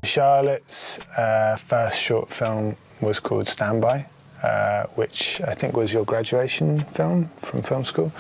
Charlotte's first short film was called Standby, which I think was your graduation film from film school.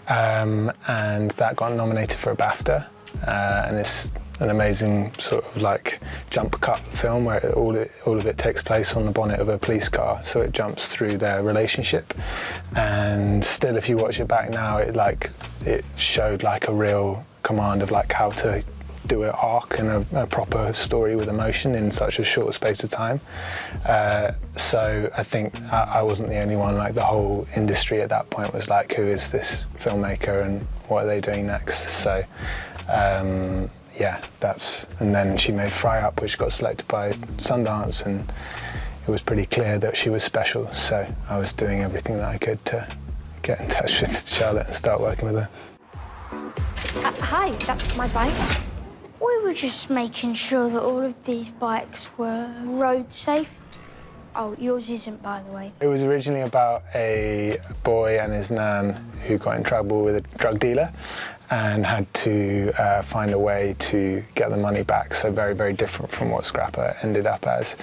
And that got nominated for a BAFTA. And it's an amazing sort of like jump cut film where all of it takes place on the bonnet of a police car, so it jumps through their relationship. And still, if you watch it back now, it showed like a real command of like how to do an arc and a proper story with emotion in such a short space of time. So I think I wasn't the only one. Like the whole industry at that point was like, who is this filmmaker and what are they doing next? So yeah, and then she made Fry Up, which got selected by Sundance, and it was pretty clear that she was special. So I was doing everything that I could to get in touch with Charlotte and start working with her. Hi, that's my bike. We were just making sure that all of these bikes were road safe. Oh, yours isn't, by the way. It was originally about a boy and his nan who got in trouble with a drug dealer and had to find a way to get the money back, so very, very different from what Scrapper ended up as.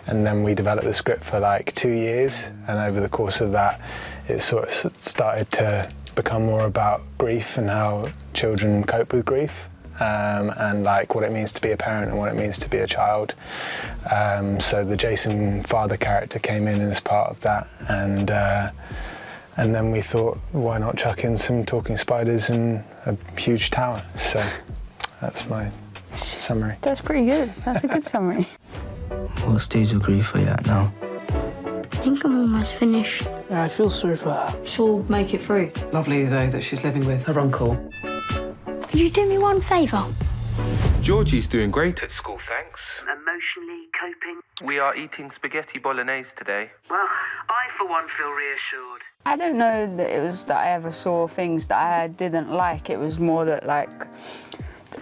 And then we developed the script for like 2 years, and over the course of that, it sort of started to become more about grief and how children cope with grief. And like what it means to be a parent and what it means to be a child. So the Jason father character came in as part of that, and then we thought, why not chuck in some talking spiders and a huge tower? So that's my summary. That's pretty good. That's a good summary. What stage of grief are you at now? I think I'm almost finished. Yeah, I feel sorry for her. She'll make it through. Lovely, though, that she's living with her uncle. Could you do me one favour? Georgie's doing great at school, thanks. Emotionally coping? We are eating spaghetti bolognese today. Well, I, for one, feel reassured. I don't know that it was that I ever saw things that I didn't like. It was more that, like,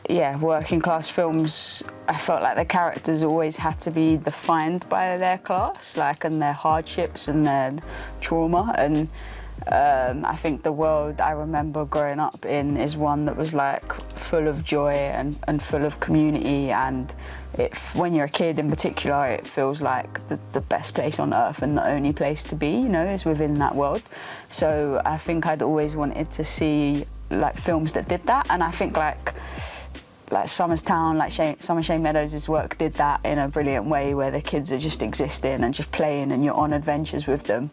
yeah, working class films, I felt like the characters always had to be defined by their class, like, and their hardships and their trauma. And I think the world I remember growing up in is one that was like full of joy and full of community, and when you're a kid in particular, it feels like the best place on earth and the only place to be, you know, is within that world. So I think I'd always wanted to see like films that did that, and I think like Summer's Town, like Summer Shane Meadows' work did that in a brilliant way, where the kids are just existing and just playing and you're on adventures with them.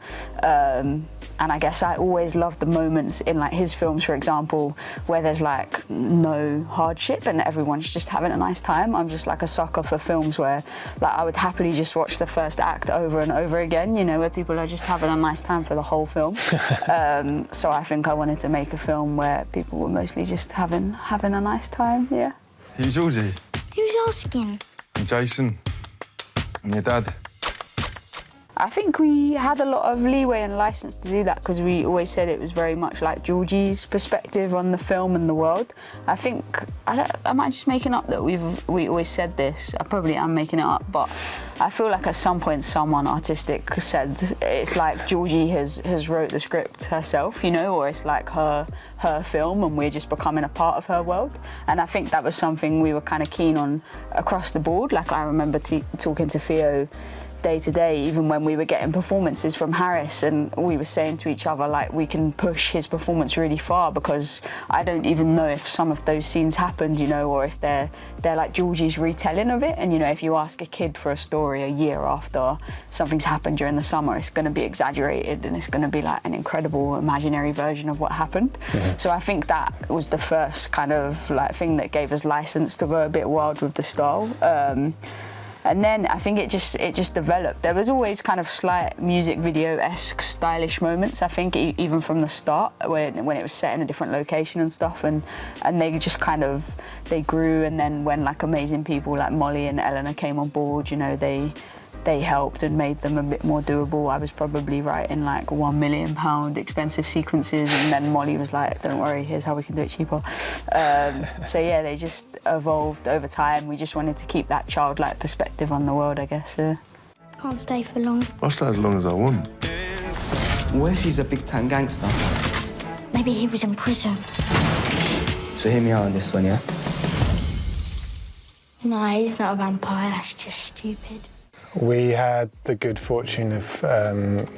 And I guess I always loved the moments in like his films, for example, where there's like no hardship and everyone's just having a nice time. I'm just like a sucker for films where like I would happily just watch the first act over and over again, you know, where people are just having a nice time for the whole film. So I think I wanted to make a film where people were mostly just having a nice time, yeah. Who's Georgie? Who's asking? I'm Jason. I'm your dad. I think we had a lot of leeway and license to do that because we always said it was very much like Georgie's perspective on the film and the world. I think, am I just making up that we always said this? I probably am making it up, but I feel like at some point someone artistic said it's like Georgie has wrote the script herself, you know, or it's like her film and we're just becoming a part of her world. And I think that was something we were kind of keen on across the board. Like I remember talking to Theo day to day, even when we were getting performances from Harris, and we were saying to each other like we can push his performance really far, because I don't even know if some of those scenes happened, you know, or if they're like Georgie's retelling of it. And you know, if you ask a kid for a story a year after something's happened during the summer, it's going to be exaggerated and it's going to be like an incredible imaginary version of what happened. So I think that was the first kind of like thing that gave us license to go a bit wild with the style. And then I think it just developed. There was always kind of slight music video-esque stylish moments, I think, even from the start, when it was set in a different location and stuff, and they just kind of, they grew. And then when like amazing people like Molly and Eleanor came on board, you know, they helped and made them a bit more doable. I was probably writing like £1 million expensive sequences, and then Molly was like, don't worry, here's how we can do it cheaper. So yeah, they just evolved over time. We just wanted to keep that childlike perspective on the world, I guess. Can't stay for long. I'll stay as long as I want. What if he's a big-time gangster? Maybe he was in prison. So hear me out on this one, yeah? No, he's not a vampire, that's just stupid. We had the good fortune of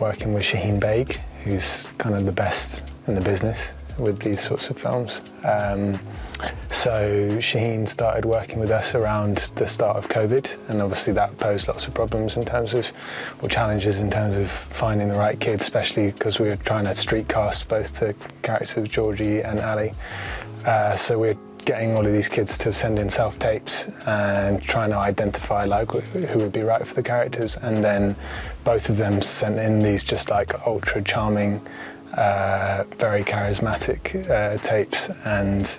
working with Shaheen Baig, who's kind of the best in the business with these sorts of films. So Shaheen started working with us around the start of COVID, and obviously that posed lots of problems in terms of, or challenges in terms of finding the right kids, especially because we were trying to street cast both the characters of Georgie and Ali. So we're getting all of these kids to send in self-tapes and trying to identify like who would be right for the characters, and then both of them sent in these just like ultra charming, very charismatic tapes, and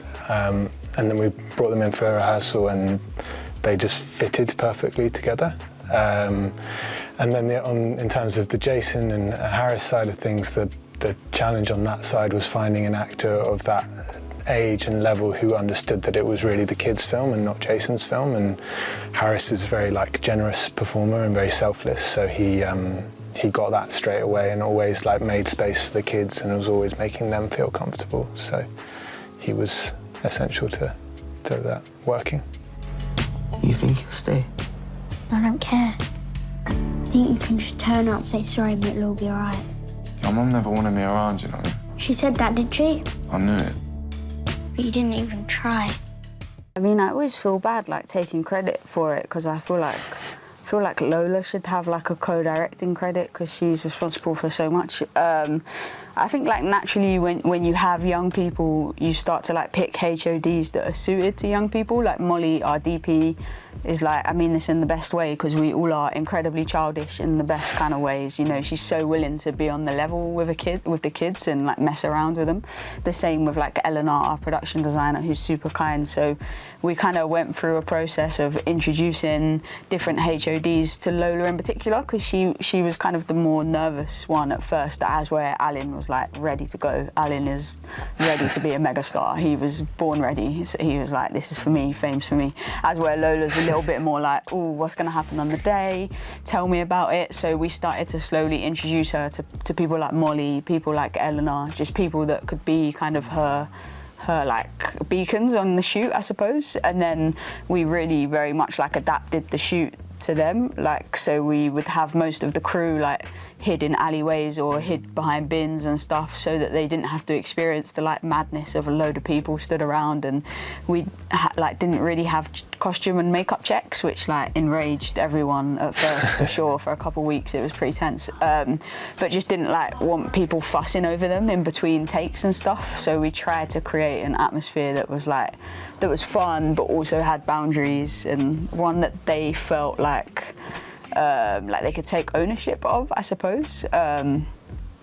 then we brought them in for a rehearsal and they just fitted perfectly together. And then in terms of the Jason and Harris side of things, the challenge on that side was finding an actor of that age and level who understood that it was really the kids' film and not Jason's film. And Harris is a very like generous performer and very selfless, so he got that straight away and always like made space for the kids and was always making them feel comfortable. So he was essential to that working. You think he'll stay? I don't care. I think you can just turn up, say sorry, and it'll all be all right. Your mum never wanted me around, you know. She said that, did she? I knew it. But you didn't even try. I mean, I always feel bad like taking credit for it because I feel like Lola should have like a co-directing credit because she's responsible for so much. I think like naturally when you have young people, you start to like pick HODs that are suited to young people. Like Molly, our DP, is like, I mean this in the best way because we all are incredibly childish in the best kind of ways. You know, she's so willing to be on the level with the kids and like mess around with them. The same with like Eleanor, our production designer, who's super kind. So we kind of went through a process of introducing different HODs to Lola in particular because she was kind of the more nervous one at first, as where Alin was like ready to go. Alin is ready to be a megastar. He was born ready. So he was like, this is for me, fame's for me. As where Lola's a little bit more like, oh, what's going to happen on the day? Tell me about it. So we started to slowly introduce her to people like Molly, people like Eleanor, just people that could be kind of her like beacons on the shoot, I suppose. And then we really very much like adapted the shoot to them. Like, so we would have most of the crew like hid in alleyways or hid behind bins and stuff so that they didn't have to experience the like madness of a load of people stood around. And we like didn't really have costume and makeup checks, which like enraged everyone at first for sure. For a couple of weeks it was pretty tense, but just didn't like want people fussing over them in between takes and stuff. So we tried to create an atmosphere that was fun but also had boundaries, and one that they felt like they could take ownership of, I suppose.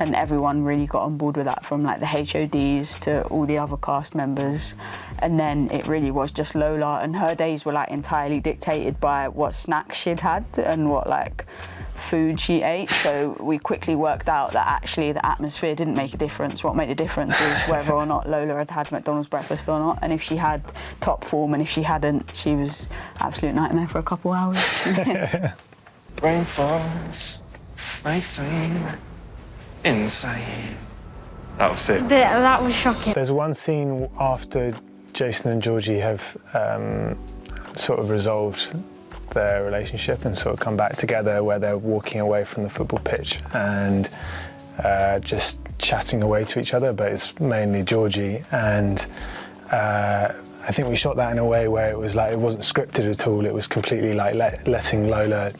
And everyone really got on board with that, from like the HODs to all the other cast members. And then it really was just Lola, and her days were like entirely dictated by what snacks she'd had and what like food she ate. So we quickly worked out that actually the atmosphere didn't make a difference. What made a difference was whether or not Lola had McDonald's breakfast or not, and if she had, top form, and if she hadn't, she was absolute nightmare for a couple hours. Rain falls, nighttime, insane. That was it. That was shocking. There's one scene after Jason and Georgie have sort of resolved their relationship and sort of come back together, where they're walking away from the football pitch and just chatting away to each other, but it's mainly Georgie. And I think we shot that in a way where it was like, it wasn't scripted at all. It was completely like letting Lola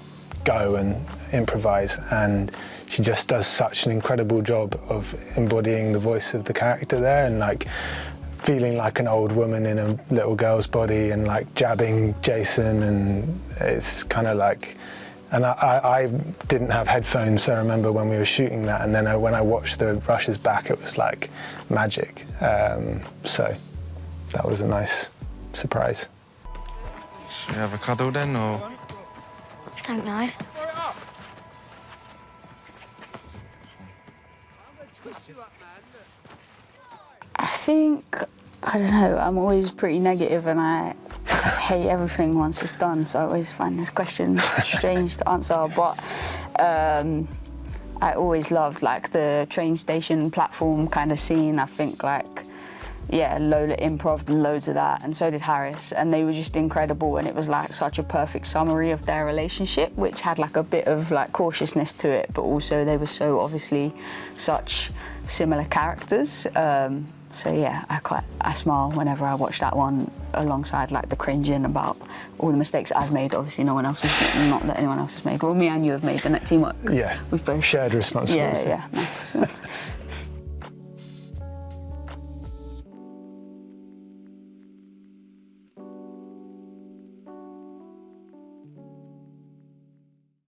go and improvise, and she just does such an incredible job of embodying the voice of the character there, and like feeling like an old woman in a little girl's body and like jabbing Jason. And it's kind of like, and I didn't have headphones, so I remember when we were shooting that, and then when I watched the rushes back, it was like magic. So that was a nice surprise. Should we have a cuddle then, or? I don't know. I think, I don't know, I'm always pretty negative and I hate everything once it's done, so I always find this question strange to answer. But I always loved like the train station platform kind of scene. I think like yeah, Lola improv loads of that, and so did Harris, and they were just incredible, and it was like such a perfect summary of their relationship, which had like a bit of like cautiousness to it, but also they were so obviously such similar characters. So yeah, I smile whenever I watch that one, alongside like the cringing about all the mistakes I've made. Obviously, no one else has made, not that anyone else has made. Well, me and you have made, the teamwork. Yeah, we've both shared responsibility. Yeah, nice.